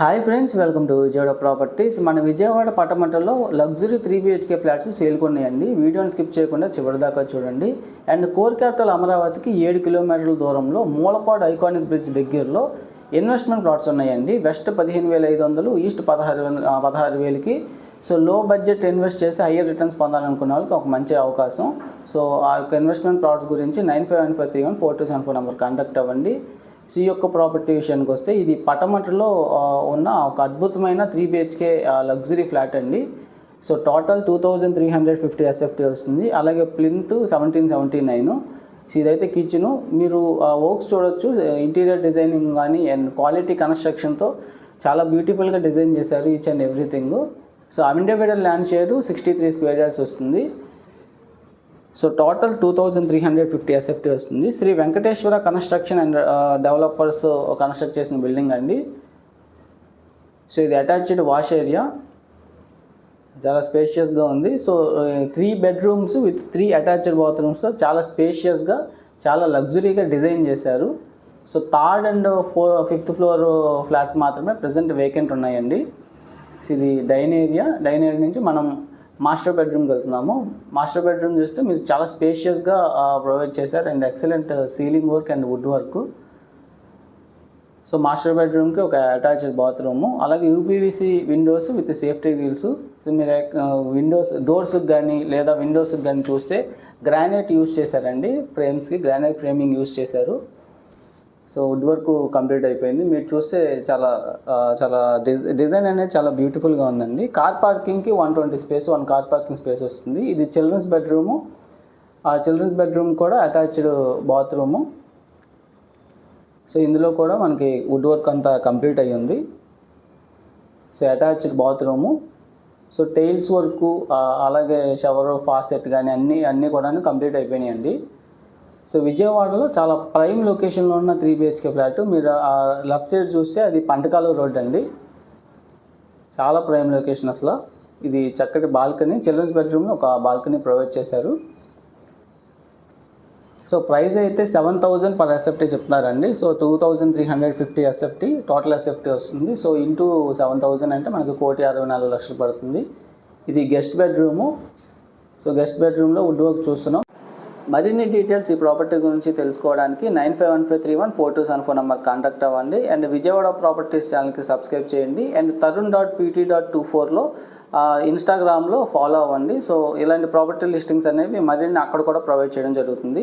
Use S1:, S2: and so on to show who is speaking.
S1: Hi friends, welcome to Vijayawada properties. మన Vijayawada పట్టమట్టలో luxury 3 BHK flats సేల్కి ఉన్నాయండి. వీడియోని స్కిప్ చేయకుండా చివరి దాకా చూడండి. అండ్ కోర్ క్యాపిటల్ అమరావతికి 7 కిలోమీటర్ల దూరంలో మూలపాడు ఐకానిక్ బ్రిడ్జ్ దగ్గరలో ఇన్వెస్ట్మెంట్ ప్లాట్స్ ఉన్నాయండి. వెస్ట్ 15,500, ఈస్ట్ 16,000కి. సో లో బడ్జెట్ ఇన్వెస్ట్ చేసి హయ్యర్ రిటర్న్స్ పొందాలనుకున్న వాళ్ళకి ఒక మంచి అవకాశం. సో ఆ యొక్క ఇన్వెస్ట్మెంట్ ప్లాట్స్ గురించి 9515314274 నెంబర్ కాంటాక్ట్ అవ్వండి. ఈ యొక్క ప్రాపర్టీ విషయానికి వస్తే ఇది పటమటలో ఉన్న ఒక అద్భుతమైన 3 BHK లగ్జరీ ఫ్లాట్ అండి. సో టోటల్ 2350 SFT వస్తుంది. అలాగే ప్లింత్ 1779. సో ఇదైతే కిచెను. మీరు వర్క్స్ చూడొచ్చు, ఇంటీరియర్ డిజైనింగ్ కానీ అండ్ క్వాలిటీ కన్స్ట్రక్షన్తో చాలా బ్యూటిఫుల్గా డిజైన్ చేశారు ఈచ్ అండ్ ఎవ్రీథింగ్. సో అమిండేవిడల్ ల్యాండ్ షేరు 63 స్క్వేర్ యార్డ్స్ వస్తుంది. సో టోటల్ 2350 SFT వస్తుంది. Shri Venkateswara construction and developers construct చేసిన బిల్డింగ్ అండి. సో ఇది అటాచ్డ్ వాష్ ఏరియా, చాలా స్పేషియస్గా ఉంది. So 3 bedrooms with 3 attached bathrooms, చాలా స్పేషియస్గా, చాలా లగ్జరీగా డిజైన్ చేశారు. So 3rd and 5th floor flats మాత్రమే ప్రజెంట్ వేకెంట్ ఉన్నాయండి. సో ఇది డైన్ ఏరియా నుంచి మనం మాస్టర్ బెడ్రూమ్కి వెళ్తున్నాము. మాస్టర్ బెడ్రూమ్ చూస్తే మీరు చాలా స్పేషియస్గా ప్రొవైడ్ చేశారు and excellent ceiling work and wood work. So master బెడ్రూమ్కి ఒక అటాచ్డ్ బాత్రూము, అలాగే UPVC windows with safety grills. So మీరు డోర్స్కి కానీ లేదా విండోస్కి కానీ చూస్తే గ్రానైట్ యూజ్ చేశారండి. ఫ్రేమ్స్కి గ్రానైట్ ఫ్రేమింగ్ యూజ్ చేశారు. సో వుడ్ వర్క్ కంప్లీట్ అయిపోయింది. మీరు చూస్తే చాలా డిజైన్ అనేది చాలా బ్యూటిఫుల్గా ఉందండి. కార్ పార్కింగ్కి 120 స్పేస్, 1 కార్ పార్కింగ్ స్పేస్ వస్తుంది. ఇది చిల్డ్రన్స్ బెడ్రూము. ఆ చిల్డ్రన్స్ బెడ్రూమ్ కూడా అటాచ్డ్ బాత్రూము. సో ఇందులో కూడా మనకి వుడ్ వర్క్ అంతా కంప్లీట్ అయ్యింది. So attached bathroom. So tiles work, అలాగే షవర్ ఫాసెట్ కానీ అన్నీ కూడా కంప్లీట్ అయిపోయినాయండి. సో విజయవాడలో చాలా ప్రైమ్ లొకేషన్లో ఉన్న 3 BHK ఫ్లాట్. మీరు లెఫ్ట్ సైడ్ చూస్తే అది పంటకాలు రోడ్ అండి. చాలా ప్రైమ్ లొకేషన్ అసలు. ఇది చక్కటి బాల్కనీ, చిల్డ్రన్స్ బెడ్రూమ్లో ఒక బాల్కనీ ప్రొవైడ్ చేశారు. సో ప్రైస్ అయితే 7,000 per SFT చెప్తున్నారండి. సో 2350 SFT టోటల్ SFT వస్తుంది. సో ఇంటూ 7,000 అంటే మనకి 1,64,00,000 పడుతుంది. ఇది గెస్ట్ బెడ్రూము. సో గెస్ట్ బెడ్రూమ్లో వుడ్ వర్క్ చూస్తున్నాం. మరిన్ని డీటెయిల్స్ ఈ ప్రాపర్టీ గురించి తెలుసుకోవడానికి 9515314274 నెంబర్ కాంటాక్ట్ అవ్వండి. అండ్ విజయవాడ ప్రాపర్టీస్ ఛానల్కి సబ్స్క్రైబ్ చేయండి. అండ్ tarun.pt.24లో ఇన్స్టాగ్రామ్లో ఫాలో అవ్వండి. సో ఇలాంటి ప్రాపర్టీ లిస్టింగ్స్ అనేవి మరిన్ని అక్కడ కూడా ప్రొవైడ్ చేయడం జరుగుతుంది.